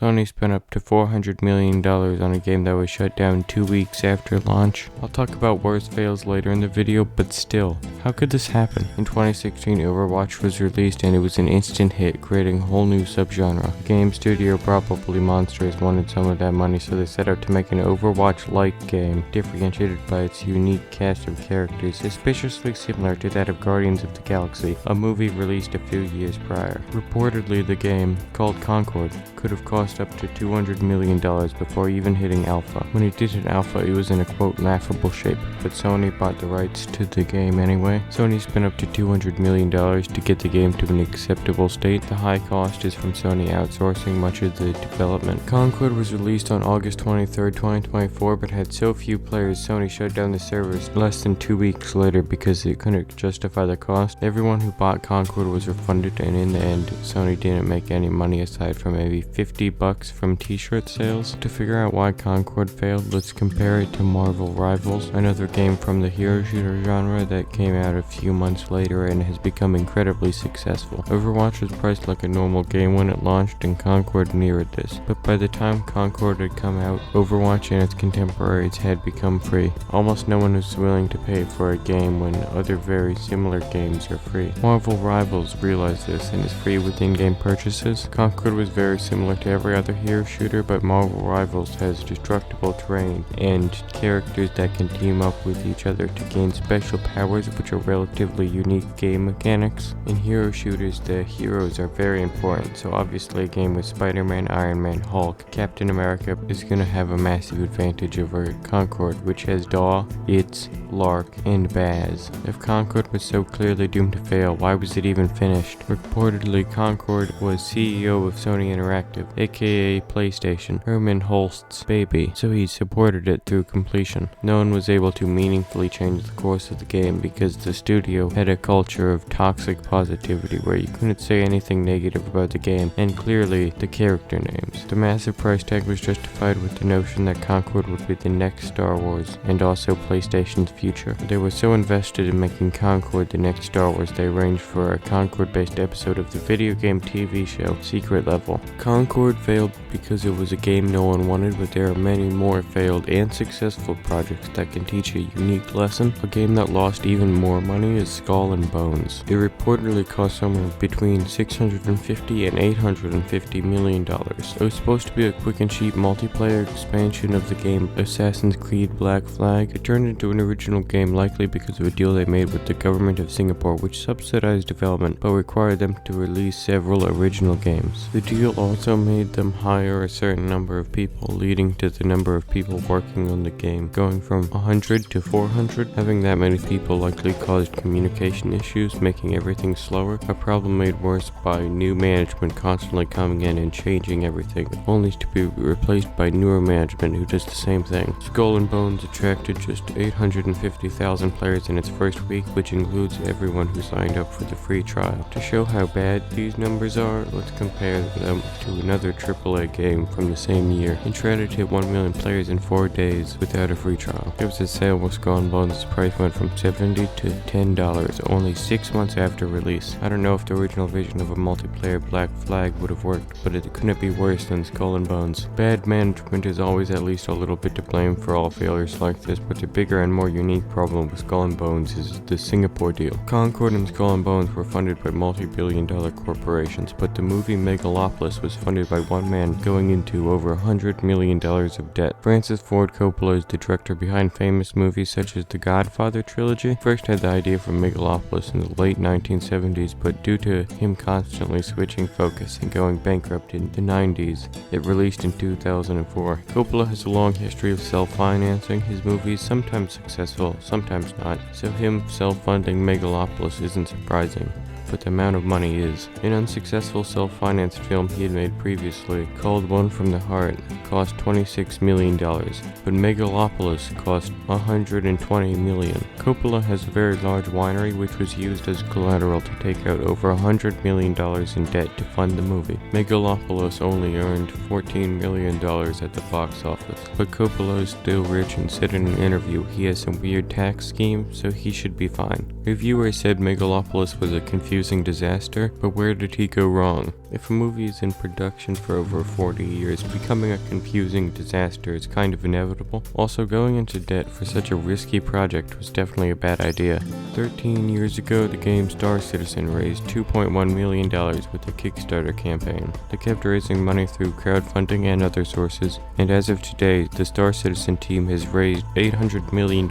Sony spent up to $400 million on a game that was shut down 2 weeks after launch. I'll talk about worse fails later in the video, but still, how could this happen? In 2016, Overwatch was released and it was an instant hit, creating a whole new subgenre. The game studio, probably Monsters, wanted some of that money, so they set out to make an Overwatch-like game, differentiated by its unique cast of characters, suspiciously similar to that of Guardians of the Galaxy, a movie released a few years prior. Reportedly, the game, called Concord, could have cost up to $200 million before even hitting alpha. When it did hit alpha, it was in a quote laughable shape, but Sony bought the rights to the game anyway. Sony spent up to $200 million to get the game to an acceptable state. The high cost is from Sony outsourcing much of the development. Concord was released on August 23, 2024, but had so few players, Sony shut down the servers less than 2 weeks later because it couldn't justify the cost. Everyone who bought Concord was refunded, and in the end, Sony didn't make any money aside from maybe $50 from t-shirt sales. To figure out why Concord failed, let's compare it to Marvel Rivals, another game from the hero shooter genre that came out a few months later and has become incredibly successful. Overwatch was priced like a normal game when it launched, and Concord mirrored this. But by the time Concord had come out, Overwatch and its contemporaries had become free. Almost no one was willing to pay for a game when other very similar games are free. Marvel Rivals realized this and is free with in-game purchases. Concord was very similar to every other hero shooter, but Marvel Rivals has destructible terrain and characters that can team up with each other to gain special powers, which are relatively unique game mechanics. In hero shooters, the heroes are very important, so obviously a game with Spider-Man, Iron Man, Hulk, Captain America is gonna have a massive advantage over Concord, which has Daw, Itz, Lark, and Baz. If Concord was so clearly doomed to fail, why was it even finished? Reportedly, Concord was CEO of Sony Interactive, aka PlayStation, Herman Holst's baby, so he supported it through completion. No one was able to meaningfully change the course of the game because the studio had a culture of toxic positivity where you couldn't say anything negative about the game, and clearly the character names. The massive price tag was justified with the notion that Concord would be the next Star Wars and also PlayStation's future. They were so invested in making Concord the next Star Wars they arranged for a Concord-based episode of the video game TV show Secret Level. Concord failed because it was a game no one wanted, but there are many more failed and successful projects that can teach a unique lesson. A game that lost even more money is Skull and Bones. It reportedly cost somewhere between $650 and $850 million. It was supposed to be a quick and cheap multiplayer expansion of the game Assassin's Creed Black Flag. It turned into an original game likely because of a deal they made with the government of Singapore, which subsidized development but required them to release several original games. The deal also made them hire a certain number of people, leading to the number of people working on the game going from 100 to 400. Having that many people likely caused communication issues, making everything slower, a problem made worse by new management constantly coming in and changing everything, only to be replaced by newer management who does the same thing. Skull and Bones attracted just 850,000 players in its first week, which includes everyone who signed up for the free trial. To show how bad these numbers are, let's compare them to another AAA game from the same year. Uncharted hit 1 million players in 4 days without a free trial. There was a sale with Skull and Bones' price went from $70 to $10 only 6 months after release. I don't know if the original vision of a multiplayer Black Flag would have worked, but it couldn't be worse than Skull and Bones. Bad management is always at least a little bit to blame for all failures like this, but the bigger and more unique problem with Skull and Bones is the Singapore deal. Concord and Skull and Bones were funded by multi-billion-dollar corporations, but the movie Megalopolis was funded by one man going into over $100 million of debt. Francis Ford Coppola is the director behind famous movies such as the Godfather trilogy. First had the idea for Megalopolis in the late 1970s, but due to him constantly switching focus and going bankrupt in the 90s, it released in 2004. Coppola has a long history of self-financing his movies, sometimes successful, sometimes not, so him self-funding Megalopolis isn't surprising. but the amount of money is. An unsuccessful self-financed film he had made previously, called One from the Heart, cost $26 million, but Megalopolis cost $120 million. Coppola has a very large winery which was used as collateral to take out over $100 million in debt to fund the movie. Megalopolis only earned $14 million at the box office, but Coppola is still rich and said in an interview he has some weird tax scheme, so he should be fine. Reviewers said Megalopolis was a confusing disaster, but where did he go wrong? If a movie is in production for over 40 years, becoming a confusing disaster is kind of inevitable. Also, going into debt for such a risky project was definitely a bad idea. 13 years ago, the game Star Citizen raised $2.1 million with a Kickstarter campaign. They kept raising money through crowdfunding and other sources, and as of today, the Star Citizen team has raised $800 million.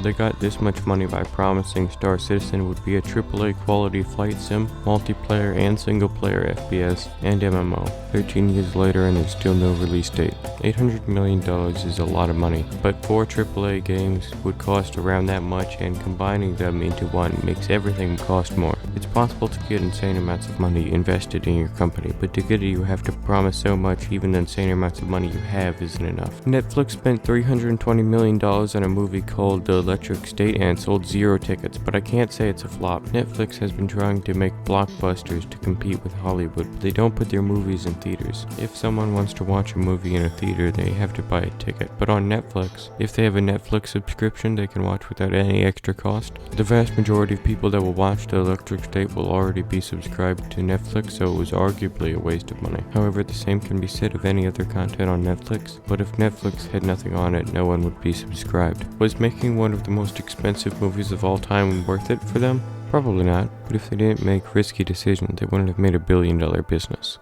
They got this much money by promising Star Citizen would be a AAA quality flight sim, multiplayer and single-player FPS, and MMO. 13 years later and there's still no release date. $800 million is a lot of money, but 4 AAA games would cost around that much, and combining them into one makes everything cost more. It's possible to get insane amounts of money invested in your company, but to get it you have to promise so much even the insane amounts of money you have isn't enough. Netflix spent $320 million on a movie called The Electric State and sold 0 tickets, but I can't say it's a flop. Netflix has been trying to make blockbusters to compete with Hollywood, but they don't put their movies in theaters. If someone wants to watch a movie in a theater, they have to buy a ticket. But on Netflix, if they have a Netflix subscription, they can watch without any extra cost. The vast majority of people that will watch The Electric State will already be subscribed to Netflix, so it was arguably a waste of money. However, the same can be said of any other content on Netflix, but if Netflix had nothing on it, no one would be subscribed. Was making one of the most expensive movies of all time worth it for them? Probably not, but if they didn't make risky decisions, they wouldn't have made $1 billion business.